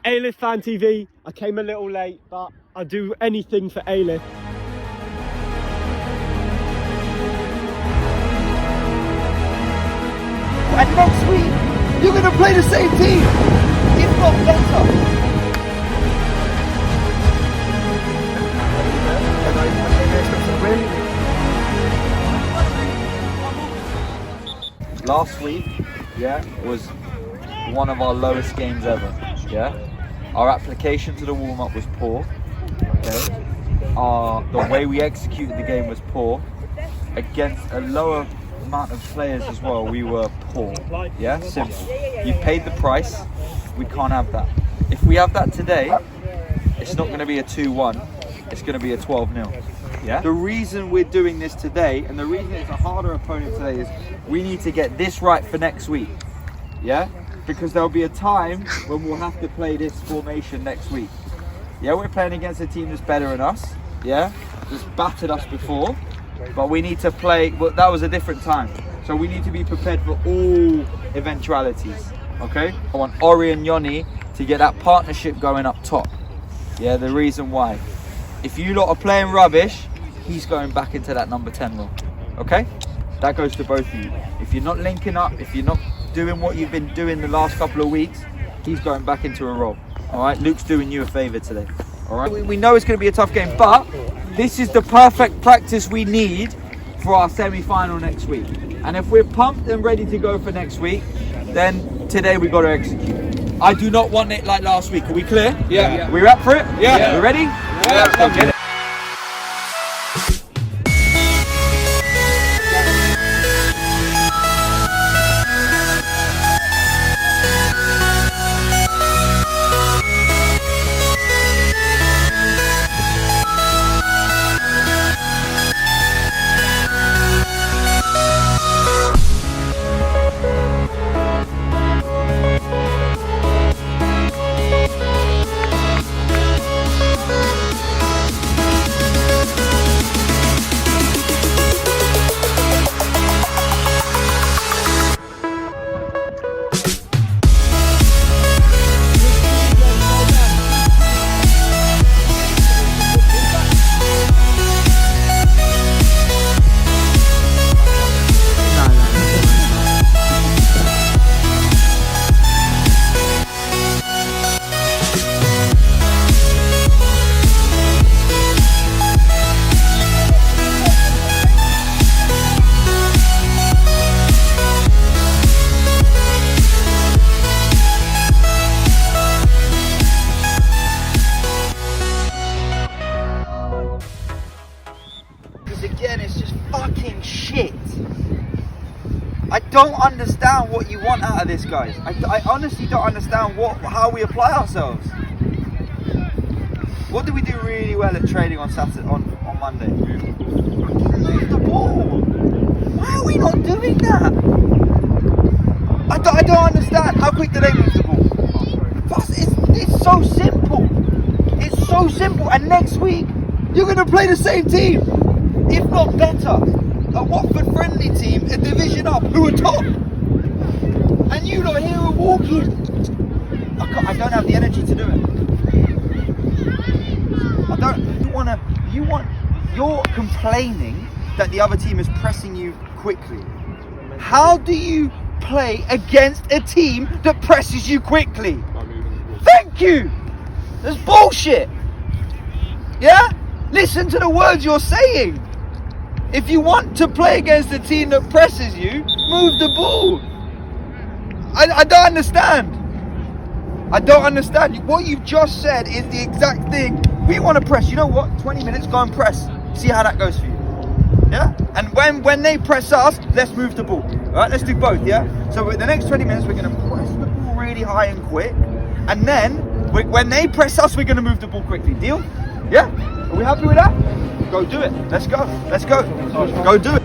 Alyth Fan TV. I came a little late, but I'll do anything for Alyth. And next week, you're going to play the same team, if not better. Last week, was one of our lowest games ever. Our application to the warm-up was poor. The way we executed the game was poor. Against a lower amount of players as well, we were poor. Simple. You paid the price. We can't have that. If we have that today, it's not going to be a 2-1. It's going to be a 12-0. The reason we're doing this today, and the reason it's a harder opponent today, is we need to get this right for next week. Because there'll be a time when we'll have to play this formation next week. We're playing against a team that's better than us. That's battered us before. But we need to play, but that was a different time. So we need to be prepared for all eventualities. I want Ori and Yoni to get that partnership going up top. The reason why. If you lot are playing rubbish, he's going back into that number 10 role. That goes to both of you. If you're not linking up, if you're not doing what you've been doing the last couple of weeks, he's going back into a role. Luke's doing you a favour today. We know it's going to be a tough game, but this is the perfect practice we need for our semi-final next week. And if we're pumped and ready to go for next week, then today we got to execute. I do not want it like last week. Are we clear? Yeah. We up for it? Yeah. We ready? Yeah. Let's go get it. Again, it's just fucking shit. I don't understand what you want out of this, guys. I honestly don't understand how we apply ourselves. What did we do really well at training on Saturday, on Monday? Move the ball. Why are we not doing that? I don't understand. How quick do they move the ball? It's so simple. It's so simple. And next week, you're going to play the same team, if not better. A Watford friendly team, a division up, who are top. And you lot here are walking. I don't have the energy to do it. You're complaining that the other team is pressing you quickly. How do you play against a team that presses you quickly? Thank you. That's bullshit. Listen to the words you're saying. If you want to play against a team that presses you, move the ball. I don't understand. I don't understand. What you've just said is the exact thing. We want to press. You know what? 20 minutes, go and press. See how that goes for you. And when they press us, let's move the ball. Alright, let's do both, So the next 20 minutes, we're going to press the ball really high and quick. And then, when they press us, we're going to move the ball quickly. Deal? Are we happy with that? Go do it. Let's go. Let's go. Go do it.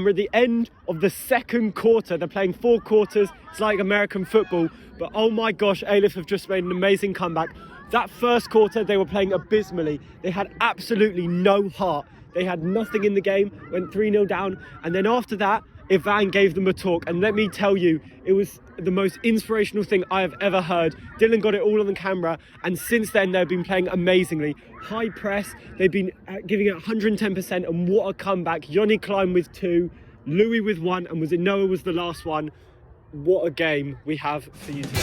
and we're at the end of the second quarter. They're playing 4 quarters. It's like American football. But oh my gosh, Alyth have just made an amazing comeback. That first quarter, they were playing abysmally. They had absolutely no heart. They had nothing in the game, went 3-0 down. And then after that, Ivan gave them a talk. And let me tell you, it was the most inspirational thing I have ever heard. Dylan got it all on the camera. And since then, they've been playing amazingly. High press, they've been giving it 110%. And what a comeback. Johnny Klein with 2, Louis with 1, and was it Noah was the last one. What a game we have for you today.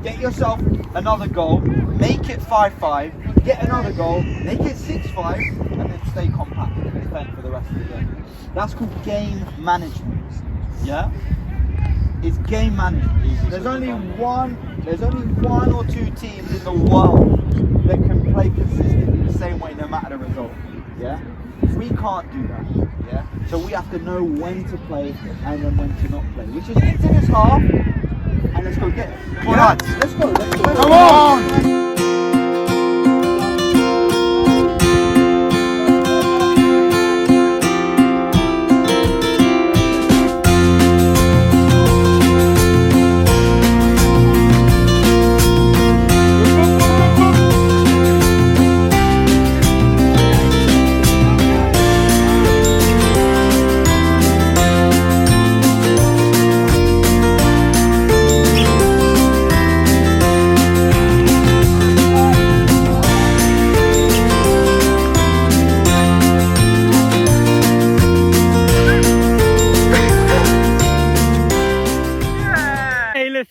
Get yourself another goal, make it 5-5, get another goal, make it 6-5, and then stay compact and defend for the rest of the game. That's called game management. Yeah? It's game management. There's only one or 2 teams in the world that can play consistently the same way no matter the result. Yeah? We can't do that. Yeah? So we have to know when to play and then when to not play. Which is into this half. And let's go get it. Come on, lads. Let's go. Come on!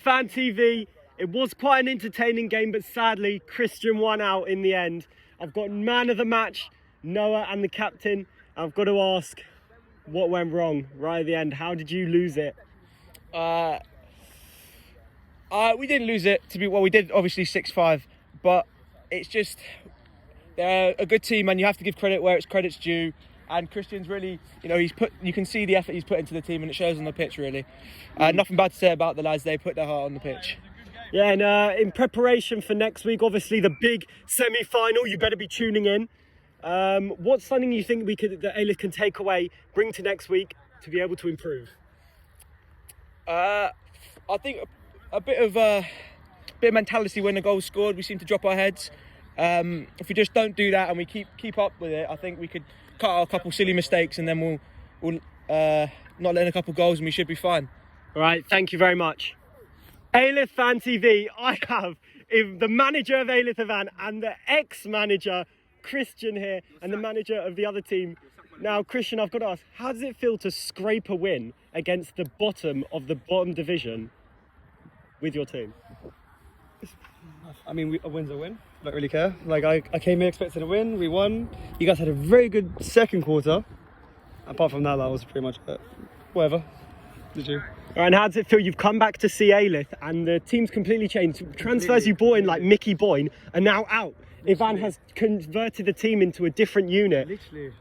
Fan TV. It was quite an entertaining game, but sadly Christian won out in the end. I've got man of the match, Noah, and the captain. I've got to ask, what went wrong right at the end? How did you lose it? We didn't lose it. We did obviously 6-5, but it's just they're a good team, and you have to give credit where it's credit's due. And Christian's really, you can see the effort he's put into the team, and it shows on the pitch, really. Nothing bad to say about the lads. They put their heart on the pitch. Yeah, and in preparation for next week, obviously the big semi-final, you better be tuning in. What's something you think that Alyth can take away, bring to next week to be able to improve? I think a bit of mentality when the goal's scored. We seem to drop our heads. If we just don't do that and we keep up with it, I think we could cut out a couple silly mistakes, and then we'll not let in a couple goals, and we should be fine. All right, thank you very much. Alyth Fan TV, I have the manager of Alyth Ivan and the ex-manager Christian here, and the manager of the other team. Now, Christian, I've got to ask, how does it feel to scrape a win against the bottom of the bottom division with your team? I mean, a win's a win. I don't really care. Like, I came here expecting a win. We won. You guys had a very good second quarter. Apart from that, that was pretty much it. Whatever. Did you? All right, and how does it feel? You've come back to see Alyth, and the team's completely changed. Transfers you brought in, like Mickey Boyne, are now out. Ivan has converted the team into a different unit. Literally.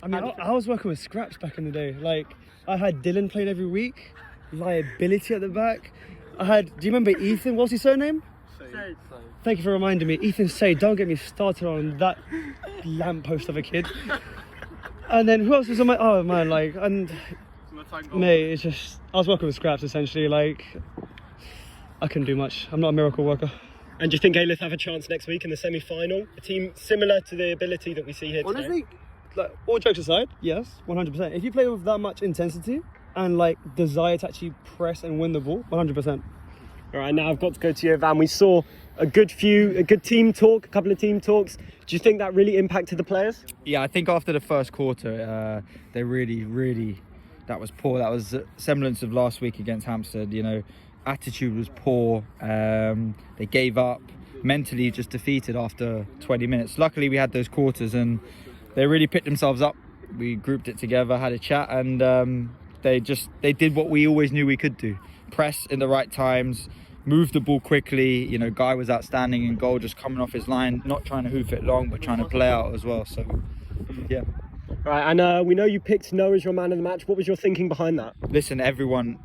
I mean, I was working with scraps back in the day. Like, I had Dylan playing every week. Liability at the back. Do you remember Ethan? What's his surname? Say. Thank you for reminding me. Ethan Say, don't get me started on that lamppost of a kid. And then who else was on my... Oh, man, like... And... Mate, it's just... I was working with scraps, essentially. Like... I couldn't do much. I'm not a miracle worker. And do you think Alyth have a chance next week in the semi-final? A team similar to the ability that we see here today? Honestly, like, all jokes aside, yes, 100%. If you play with that much intensity and, like, desire to actually press and win the ball, 100%. All right, now I've got to go to you, Ivan. We saw a good team talk, a couple of team talks. Do you think that really impacted the players? Yeah, I think after the first quarter, they really, that was poor. That was a semblance of last week against Hampstead. You know, attitude was poor. They gave up, mentally just defeated after 20 minutes. Luckily we had those quarters and they really picked themselves up. We grouped it together, had a chat, and they did what we always knew we could do. Press in the right times, move the ball quickly. You know, Guy was outstanding in goal, just coming off his line, not trying to hoof it long, but trying to play out as well. So, yeah. Right, and we know you picked Noah as your man of the match. What was your thinking behind that? Listen, everyone,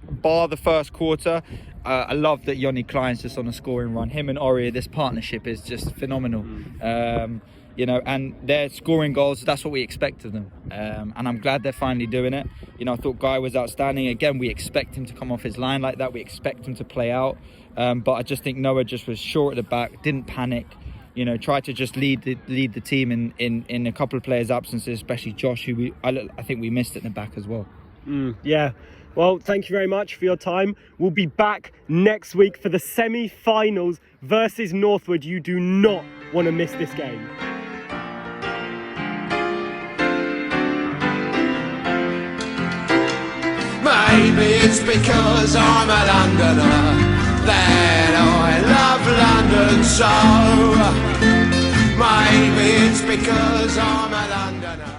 bar the first quarter, I love that Yoni Klein's just on a scoring run. Him and Ori, this partnership is just phenomenal. You know, and they're scoring goals. That's what we expect of them, and I'm glad they're finally doing it. You know, I thought Guy was outstanding. Again, we expect him to come off his line like that. We expect him to play out, but I just think Noah just was short at the back, didn't panic. You know, tried to just lead the team in a couple of players' absences, especially Josh, who I think we missed at the back as well. Yeah. Well, thank you very much for your time. We'll be back next week for the semi-finals versus Northwood. You do not want to miss this game. Maybe it's because I'm a Londoner that I love London so. Maybe it's because I'm a Londoner.